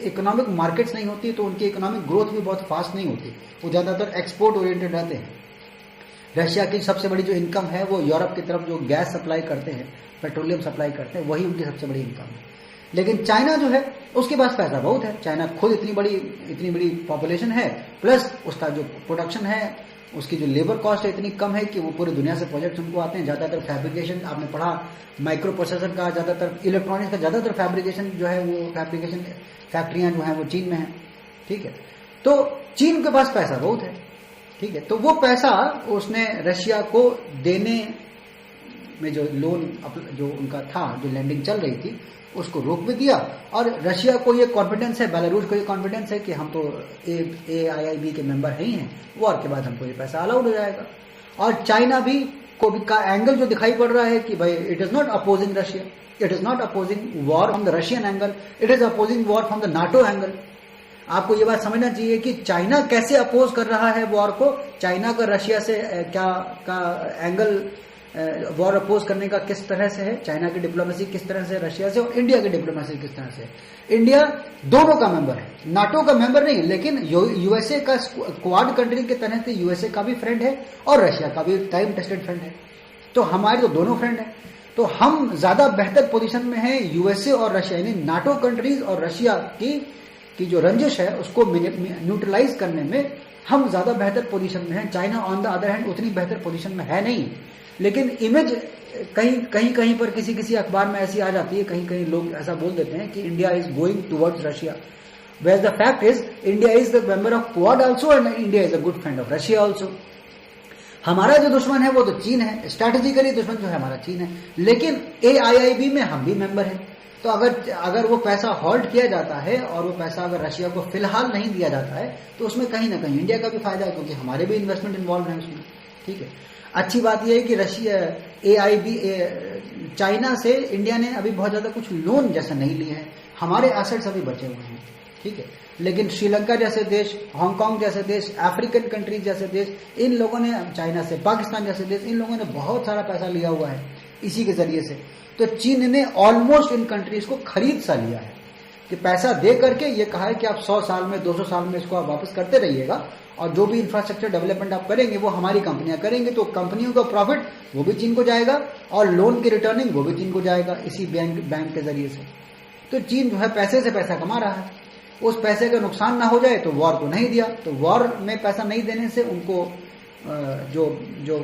इकोनॉमिक मार्केट्स नहीं होती, तो उनकी इकोनॉमिक ग्रोथ भी बहुत फास्ट नहीं होती। वो ज़्यादातर एक्सपोर्ट ओरिएंटेड रहते हैं। रशिया की सबसे बड़ी जो इनकम है वो यूरोप की तरफ जो गैस सप्लाई करते हैं, पेट्रोलियम सप्लाई करते हैं, वही उनकी सबसे बड़ी इनकम है। लेकिन चाइना जो है उसके पास पैसा बहुत है। चाइना खुद इतनी बड़ी पॉपुलेशन है, प्लस उसका जो प्रोडक्शन है, उसकी जो लेबर कॉस्ट है इतनी कम है कि वो पूरी दुनिया से प्रोजेक्ट्स उनको आते हैं। ज़्यादातर फैब्रिकेशन आपने पढ़ा, माइक्रो प्रोसेसर का, ज़्यादातर इलेक्ट्रॉनिक्स का ज़्यादातर फैब्रिकेशन जो है वो फैब्रिकेशन फैक्ट्रियां जो हैं वो चीन में है। ठीक है, तो चीन के पास पैसा बहुत है। ठीक है, तो वो पैसा उसने रशिया को देने में जो लोन जो उनका था, जो लैंडिंग चल रही थी, उसको रोक भी दिया। और रशिया को ये कॉन्फिडेंस है, बेलारूस को ये कॉन्फिडेंस है कि हम तो AIIB के मेंबर ही हैं, वॉर के बाद हमको ये पैसा अलाउड हो जाएगा। और चाइना भी को भी का एंगल जो दिखाई पड़ रहा है कि भाई it is not opposing Russia, it is not opposing war from the Russian angle, it is opposing war from the NATO angle. आपको ये बात समझना चाहिए कि चाइना कैसे अपोज कर रहा है वॉर को। चाइना का रशिया से क्या का एंगल वॉर अपोज करने का किस तरह से है, चाइना की डिप्लोमेसी किस तरह से रशिया से, और इंडिया की डिप्लोमेसी किस तरह से। इंडिया दोनों का मेंबर है, नाटो का मेंबर नहीं, लेकिन यूएसए का क्वाड कंट्री के तरह से यूएसए का भी फ्रेंड है और रशिया का भी टाइम टेस्टेड फ्रेंड है। तो हमारे तो दोनों फ्रेंड है, तो हम ज्यादा बेहतर पोजीशन में हैं यूएसए और रशिया, यानी नाटो कंट्रीज और रशिया की जो रंजिश है उसको न्यूट्रलाइज करने में हम ज्यादा बेहतर पोजीशन में हैं। China on the other hand उतनी बेहतर पोजीशन में है नहीं। लेकिन इमेज कहीं पर किसी अखबार में ऐसी आ जाती है, कहीं लोग ऐसा बोल देते हैं कि India is going towards Russia, where the fact is India is the member of Quad also and India is a good friend of Russia also. हमारा जो दुश्मन है वो तो चीन है, स्ट्रैटेजिकली दुश्मन जो है हमारा चीन है, लेकिन AIIB में हम भी मेंबर हैं। तो अगर वो पैसा हॉल्ट किया जाता है और वो पैसा अगर रशिया को फिलहाल नहीं दिया जाता है तो उसमें कहीं ना कहीं इंडिया का भी फायदा है, क्योंकि हमारे भी इन्वेस्टमेंट इन्वॉल्व है उसमें। ठीक है, अच्छी बात यह है कि रशिया AIIB चाइना से इंडिया ने अभी बहुत ज्यादा कुछ लोन जैसे नहीं लिए हैं, हमारे एसेट्स अभी बचे हुए हैं। ठीक है, लेकिन श्रीलंका जैसे देश, हांगकांग जैसे देश, अफ्रीकन कंट्रीज जैसे देश, इन लोगों ने, चाइना से, पाकिस्तान जैसे देश, इन लोगों ने बहुत सारा पैसा लिया हुआ है इसी के जरिए से। तो चीन ने ऑलमोस्ट इन कंट्रीज को खरीद सा लिया है कि पैसा दे करके ये कहा है कि आप 100 साल में 200 साल में इसको आप वापस करते रहिएगा, और जो भी इंफ्रास्ट्रक्चर डेवलपमेंट आप करेंगे वो हमारी कंपनियां करेंगे। तो कंपनियों का प्रॉफिट वो भी चीन को जाएगा और लोन की रिटर्निंग वो भी चीन को जाएगा इसी बैंक के जरिए से। तो चीन जो है पैसे से पैसा कमा रहा है, उस पैसे का नुकसान ना हो जाए तो वॉर को नहीं दिया। तो वॉर में पैसा नहीं देने से उनको जो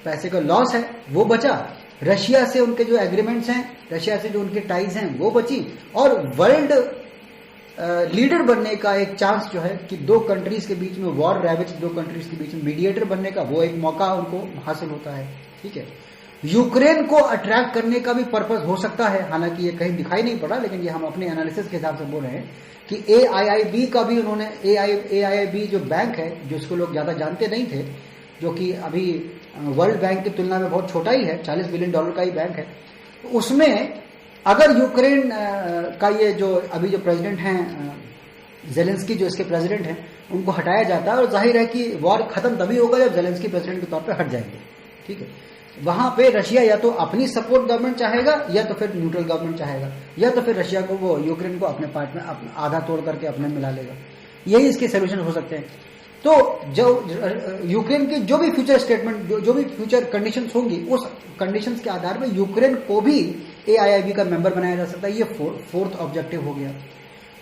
पैसे का लॉस है वो बचा, रशिया से उनके जो एग्रीमेंट्स हैं, रशिया से जो उनके टाइज हैं वो बची, और वर्ल्ड लीडर बनने का एक चांस जो है कि दो कंट्रीज के बीच में वॉर रैविज, दो कंट्रीज के बीच में मीडिएटर बनने का वो एक मौका उनको हासिल होता है। ठीक है, यूक्रेन को अट्रैक्ट करने का भी पर्पस हो सकता है, हालांकि ये कहीं दिखाई नहीं पड़ा, लेकिन ये हम अपने एनालिसिस के हिसाब से बोल रहे हैं कि AIIB का भी उन्होंने, AIIB जो बैंक है जिसको लोग ज्यादा जानते नहीं थे, जो कि अभी वर्ल्ड बैंक की तुलना में बहुत छोटा ही है, $40 बिलियन का ही बैंक है, उसमें अगर यूक्रेन का ये जो अभी जो प्रेसिडेंट हैं जेलेंस्की, जो इसके प्रेसिडेंट हैं, उनको हटाया जाता है, और जाहिर है कि वॉर खत्म तभी होगा जब जेलेंस्की प्रेसिडेंट के तौर पे हट जाएंगे। ठीक है, वहां पे रशिया या तो अपनी सपोर्ट गवर्नमेंट चाहेगा या तो फिर न्यूट्रल गवर्नमेंट चाहेगा, या तो फिर रशिया को वो यूक्रेन को अपने पार्ट में आधा तोड़ करके अपने मिला लेगा। यही इसके सोल्यूशन हो सकते हैं। तो जो यूक्रेन की जो भी फ्यूचर स्टेटमेंट, जो भी फ्यूचर कंडीशंस होंगी, उस कंडीशंस के आधार पर यूक्रेन को भी AIIB का मेंबर बनाया जा सकता है। ये फोर्थ ऑब्जेक्टिव हो गया।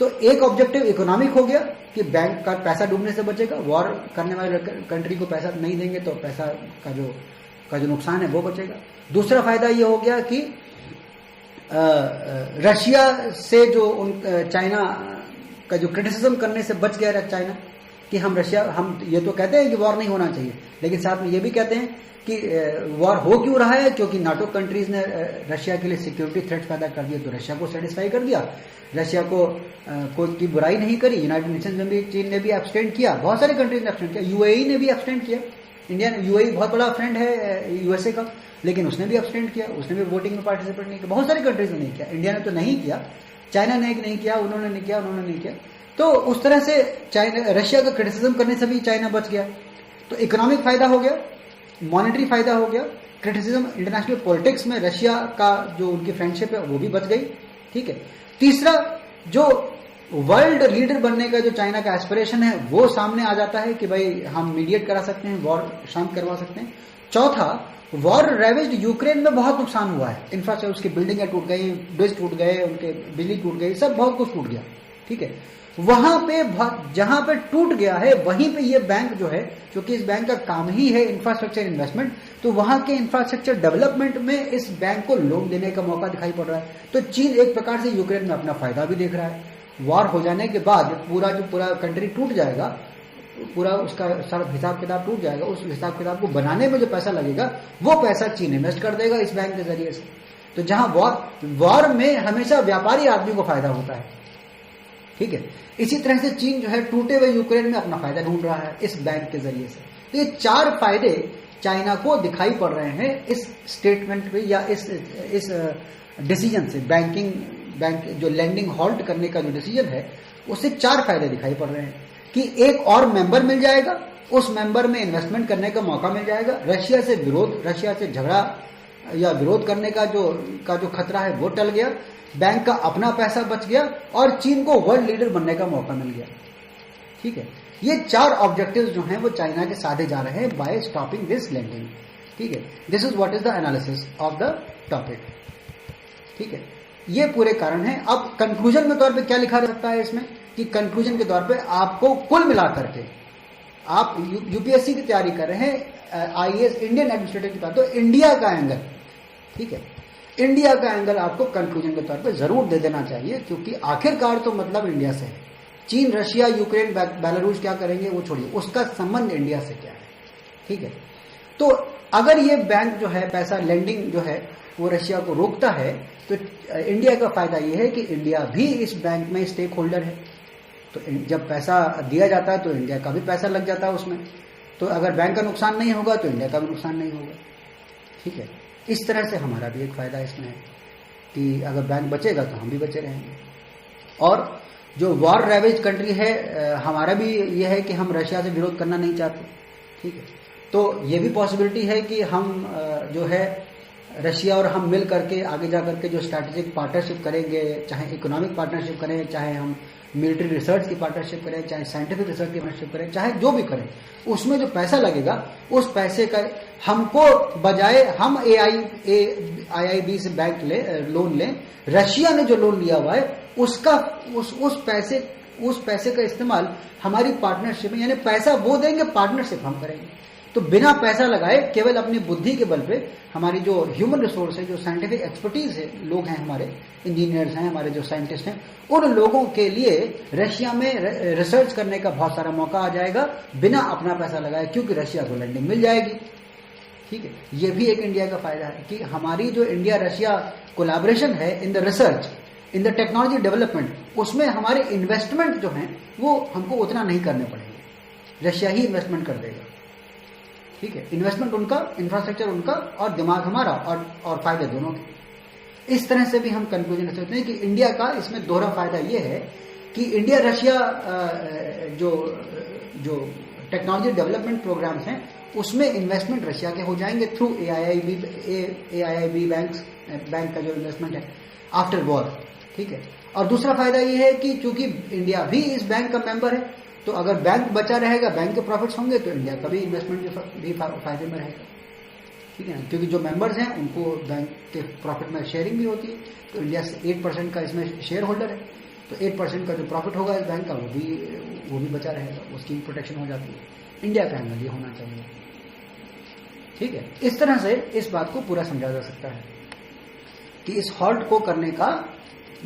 तो एक ऑब्जेक्टिव इकोनॉमिक हो गया कि बैंक का पैसा डूबने से बचेगा, वॉर करने वाले कंट्री को पैसा नहीं देंगे तो पैसा का जो नुकसान है वो बचेगा। दूसरा फायदा ये हो गया कि रशिया से जो चाइना का जो क्रिटिसिज्म करने से बच गया चाइना कि हम ये तो कहते हैं कि वॉर नहीं होना चाहिए, लेकिन साथ में ये भी कहते हैं कि वॉर हो क्यों रहा है, क्योंकि नाटो कंट्रीज ने रशिया के लिए सिक्योरिटी थ्रेट पैदा कर दिया, तो रशिया को सेटिस्फाई कर दिया, रशिया को कोई की बुराई नहीं करी। यूनाइटेड नेशंस में भी चीन ने भी एब्सटेंड किया, बहुत सारे कंट्रीज ने एब्सटेंड किया, UAE ने भी एब्सटेंड किया। इंडिया ने, UAE बहुत बड़ा फ्रेंड है USA का, लेकिन उसने भी एब्सटेंड किया, उसने भी वोटिंग में पार्टिसिपेट नहीं किया। बहुत सारी कंट्रीज ने नहीं किया, इंडिया ने तो नहीं किया, चाइना ने नहीं किया, उन्होंने नहीं किया, उन्होंने नहीं किया। तो उस तरह से रशिया का क्रिटिसिज्म करने से भी चाइना बच गया। तो इकोनॉमिक फायदा हो गया, मॉनेटरी फायदा हो गया, क्रिटिसिज्म इंटरनेशनल पॉलिटिक्स में रशिया का जो उनकी फ्रेंडशिप है वो भी बच गई। ठीक है, तीसरा जो वर्ल्ड लीडर बनने का जो चाइना का एस्पिरेशन है वो सामने आ जाता है कि भाई हम मीडिएट करा सकते हैं, वॉर शांत करवा सकते हैं। चौथा, वॉर रेवेज्ड यूक्रेन में बहुत नुकसान हुआ है, इंफ्रास्ट्रक्चर, उसकी बिल्डिंग टूट गई, ब्रिज टूट गए, उनके बिजली टूट गई, सब बहुत कुछ टूट गया। ठीक है, वहां पे जहां पे टूट गया है वहीं पे ये बैंक जो है, क्योंकि इस बैंक का काम ही है इंफ्रास्ट्रक्चर इन्वेस्टमेंट, तो वहां के इंफ्रास्ट्रक्चर डेवलपमेंट में इस बैंक को लोन देने का मौका दिखाई पड़ रहा है। तो चीन एक प्रकार से यूक्रेन में अपना फायदा भी देख रहा है। वॉर हो जाने के बाद पूरा कंट्री टूट जाएगा, पूरा उसका हिसाब किताब टूट जाएगा, उस हिसाब किताब को बनाने में जो पैसा लगेगा वो पैसा चीन इन्वेस्ट कर देगा इस बैंक के जरिए से। तो जहां वॉर में हमेशा व्यापारी आदमी को फायदा होता है। ठीक है, इसी तरह से चीन जो है टूटे हुए यूक्रेन में अपना फायदा ढूंढ रहा है इस बैंक के जरिए से। तो ये 4 फायदे चाइना को दिखाई पड़ रहे हैं इस स्टेटमेंट पे या इस डिसीजन से। बैंक जो लैंडिंग हॉल्ट करने का जो डिसीजन है उससे 4 फायदे दिखाई पड़ रहे हैं कि एक और मेंबर मिल जाएगा, उस मेंबर में इन्वेस्टमेंट करने का मौका मिल जाएगा, रशिया से झगड़ा या विरोध करने का जो खतरा है वो टल गया, बैंक का अपना पैसा बच गया और चीन को वर्ल्ड लीडर बनने का मौका मिल गया। ठीक है, ये 4 ऑब्जेक्टिव्स जो हैं वो चाइना के साधे जा रहे हैं बाय स्टॉपिंग दिस लैंडिंग। ठीक है, this is what is the analysis of the topic. ठीक है, ये पूरे कारण हैं। अब कंक्लूजन के तौर पे क्या लिखा जा सकता है इसमें, कि कंक्लूजन के तौर पे आपको कुल मिलाकर के, आप यूपीएससी की तैयारी कर रहे हैं, आईएएस इंडियन एडमिनिस्ट्रेटर की बात, तो इंडिया का एंगल, ठीक है, इंडिया का एंगल आपको कंक्लूजन के तौर पे जरूर दे देना चाहिए, क्योंकि आखिरकार तो मतलब इंडिया से है। चीन, रशिया, यूक्रेन, बेलारूस क्या करेंगे वो छोड़िए, उसका संबंध इंडिया से क्या है। ठीक है, तो अगर ये बैंक जो है पैसा लेंडिंग जो है वो रशिया को रोकता है, तो इंडिया का फायदा ये है कि इंडिया भी इस बैंक में स्टेक होल्डर है। तो जब पैसा दिया जाता है तो इंडिया का भी पैसा लग जाता है उसमें, तो अगर बैंक का नुकसान नहीं होगा तो इंडिया का भी नुकसान नहीं होगा। ठीक है, इस तरह से हमारा भी एक फायदा इसमें है कि अगर बैंक बचेगा तो हम भी बचे रहेंगे। और जो वॉर रेवेज कंट्री है, हमारा भी ये है कि हम रशिया से विरोध करना नहीं चाहते। ठीक है, तो ये भी पॉसिबिलिटी है कि हम जो है रशिया और हम मिल करके आगे जा करके जो स्ट्रैटेजिक पार्टनरशिप करेंगे, चाहे इकोनॉमिक पार्टनरशिप करें, चाहे हम मिलिट्री रिसर्च की पार्टनरशिप करें, चाहे साइंटिफिक रिसर्च की पार्टनरशिप करें, चाहे जो भी करें, उसमें जो पैसा लगेगा उस पैसे का हमको बजाय हम AIIB से बैंक लोन लें, रशिया ने जो लोन लिया हुआ है उसका उस पैसे का इस्तेमाल हमारी पार्टनरशिप में, यानी पैसा वो देंगे, पार्टनरशिप हम करेंगे। तो बिना पैसा लगाए केवल अपनी बुद्धि के बल पे हमारी जो ह्यूमन रिसोर्स है, जो साइंटिफिक एक्सपर्टीज है, लोग हैं हमारे, इंजीनियर्स हैं हमारे, जो साइंटिस्ट हैं, उन लोगों के लिए रशिया में रिसर्च करने का बहुत सारा मौका आ जाएगा बिना अपना पैसा लगाए, क्योंकि रशिया को लैंडिंग मिल जाएगी। ठीक है, ये भी एक इंडिया का फायदा है कि हमारी जो इंडिया रशिया कोलैबोरेशन है in the research, in the technology development, उसमें हमारे इन्वेस्टमेंट जो हैं वो हमको उतना नहीं करने पड़ेंगे, रशिया ही इन्वेस्टमेंट कर देगा। ठीक है, इन्वेस्टमेंट उनका, इंफ्रास्ट्रक्चर उनका और दिमाग हमारा, और फायदे दोनों के। इस तरह से भी हम कंक्लूजन कर सकते हैं कि इंडिया का इसमें दोहरा फायदा ये है कि इंडिया रशिया जो टेक्नोलॉजी डेवलपमेंट प्रोग्राम्स हैं उसमें इन्वेस्टमेंट रशिया के हो जाएंगे थ्रू AIIB बैंक का जो इन्वेस्टमेंट है आफ्टर वॉर। ठीक है, और दूसरा फायदा ये है कि चूंकि इंडिया भी इस बैंक का मेंबर है, तो अगर बैंक बचा रहेगा, बैंक के प्रॉफिट्स होंगे, तो इंडिया का भी इन्वेस्टमेंट भी फायदे में रहेगा। ठीक है, क्योंकि जो मेंबर्स हैं उनको बैंक के प्रॉफिट में शेयरिंग भी होती है, तो इंडिया से 8% का इसमें शेयर होल्डर है, तो 8% का जो प्रॉफिट होगा इस बैंक का वो भी बचा रहेगा, उसकी प्रोटेक्शन हो जाती है। इंडिया का एंगल ये होना चाहिए। ठीक है, इस तरह से इस बात को पूरा समझा जा सकता है कि इस हॉल्ट को करने का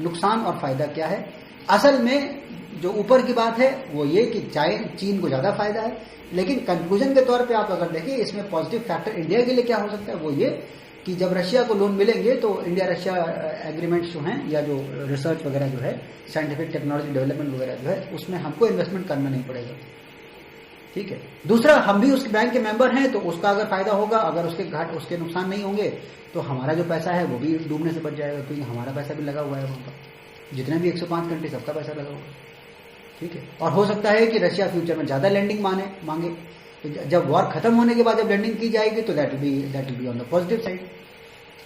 नुकसान और फायदा क्या है। असल में जो ऊपर की बात है वो ये कि चीन को ज्यादा फायदा है, लेकिन कंक्लूजन के तौर पे आप अगर देखें इसमें पॉजिटिव फैक्टर इंडिया के लिए क्या हो सकता है, वो ये कि जब रशिया को लोन मिलेंगे तो इंडिया रशिया एग्रीमेंट्स जो हैं या जो रिसर्च वगैरह जो है, साइंटिफिक टेक्नोलॉजी डेवलपमेंट वगैरह जो है, उसमें हमको इन्वेस्टमेंट करना नहीं पड़ेगा। ठीक है, दूसरा, हम भी उस बैंक के मेंबर हैं तो उसका अगर फायदा होगा, अगर उसके नुकसान नहीं होंगे तो हमारा जो पैसा है वो भी डूबने से बच जाएगा, क्योंकि हमारा पैसा भी लगा हुआ है वहां पर, जितने भी 105 कंट्री सबका पैसा लगा हुआ है। ठीक है, और हो सकता है कि रशिया फ्यूचर में ज्यादा लैंडिंग मांगे, तो जब वॉर खत्म होने के बाद जब लैंडिंग की जाएगी तो that will be on the positive side,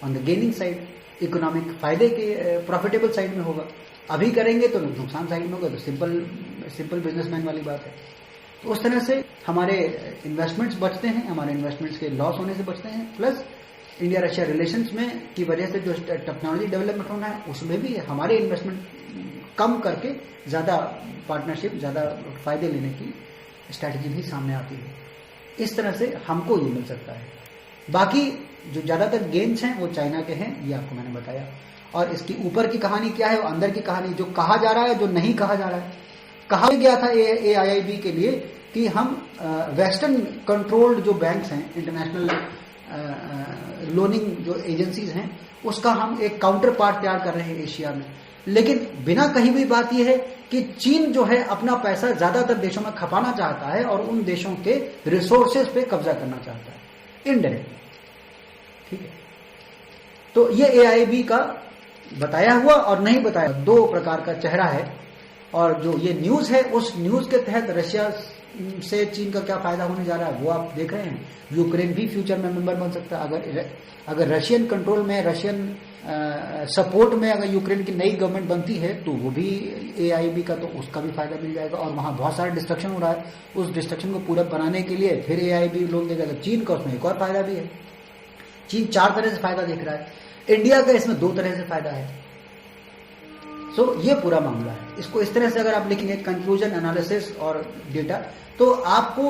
on the gaining side, economic फायदे के प्रॉफिटेबल साइड में होगा। अभी करेंगे तो नुकसान साइड में होगा, तो सिंपल बिजनेसमैन वाली बात है। तो उस तरह से हमारे इन्वेस्टमेंट्स बचते हैं, हमारे इन्वेस्टमेंट्स के लॉस होने से बचते हैं, प्लस इंडिया रशिया रिलेशंस में की वजह से जो टेक्नोलॉजी डेवलपमेंट होना है उसमें भी हमारे इन्वेस्टमेंट कम करके ज़्यादा पार्टनरशिप, ज़्यादा फायदे लेने की स्ट्रैटेजी भी सामने आती है। इस तरह से हमको ये मिल सकता है। बाकी जो ज़्यादातर गेन्स हैं वो चाइना के हैं, ये आपको मैंने बताया। और इसकी ऊपर की कहानी क्या है, वो अंदर की कहानी, जो कहा जा रहा है, जो नहीं कहा जा रहा है। कहा गया था AIIB के लिए कि हम वेस्टर्न कंट्रोल्ड जो बैंक्स हैं, इंटरनेशनल लोनिंग जो एजेंसीज हैं, उसका हम एक काउंटर पार्ट तैयार कर रहे हैं एशिया में। लेकिन बिना कही हुई बात यह है कि चीन जो है अपना पैसा ज्यादातर देशों में खपाना चाहता है और उन देशों के रिसोर्सेज पे कब्जा करना चाहता है इनडायरेक्ट। ठीक है, तो ये AIIB का बताया हुआ और नहीं बताया दो प्रकार का चेहरा है। और जो ये न्यूज है, उस न्यूज के तहत रशिया से चीन का क्या फायदा होने जा रहा है वो आप देख रहे हैं। यूक्रेन भी फ्यूचर में मेंबर बन सकता है अगर रशियन कंट्रोल में, रशियन सपोर्ट में अगर यूक्रेन की नई गवर्नमेंट बनती है तो वो भी AIIB का, तो उसका भी फायदा मिल जाएगा। और वहां बहुत सारा डिस्ट्रक्शन हो रहा है, उस डिस्ट्रक्शन को पूरा बनाने के लिए फिर AIIB लोन देगा, तो चीन का उसमें एक और फायदा भी है। चीन 4 तरह से फायदा देख रहा है, इंडिया का इसमें 2 तरह से फायदा है। सो ये पूरा मामला है। इसको इस तरह से अगर आप लिखेंगे, कंक्लूजन, एनालिसिस और डेटा, तो आपको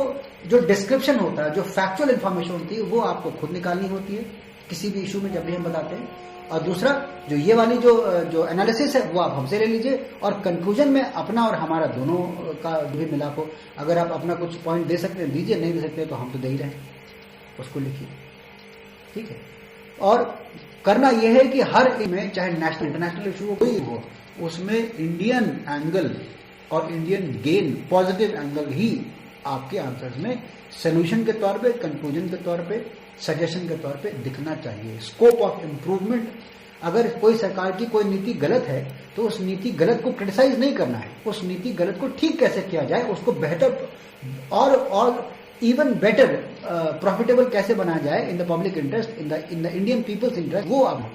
जो डिस्क्रिप्शन होता है, जो फैक्चुअल इंफॉर्मेशन होती है, वो आपको खुद निकालनी होती है किसी भी इशू में जब भी हम बताते हैं। और दूसरा जो ये वाली जो एनालिसिस है वो आप हमसे ले लीजिए, और कंक्लूजन में अपना और हमारा दोनों का भी मिलाप हो। अगर आप अपना कुछ पॉइंट दे सकते हैं दीजिए, नहीं दे सकते तो हम तो दे ही रहे हैं, उसको लिखिए। ठीक है, और करना यह है कि हर में, चाहे नेशनल इंटरनेशनल इशू कोई हो, उसमें इंडियन एंगल और इंडियन गेन, पॉजिटिव एंगल ही आपके आंसर्स में सोल्यूशन के तौर पे, कंक्लूजन के तौर पे, सजेशन के तौर पे दिखना चाहिए। स्कोप ऑफ इम्प्रूवमेंट, अगर कोई सरकार की कोई नीति गलत है तो उस नीति गलत को क्रिटिसाइज नहीं करना है, उस नीति गलत को ठीक कैसे किया जाए, उसको बेहतर और इवन बेटर प्रॉफिटेबल कैसे बनाया जाए in the public interest, in the Indian people's interest, वो आप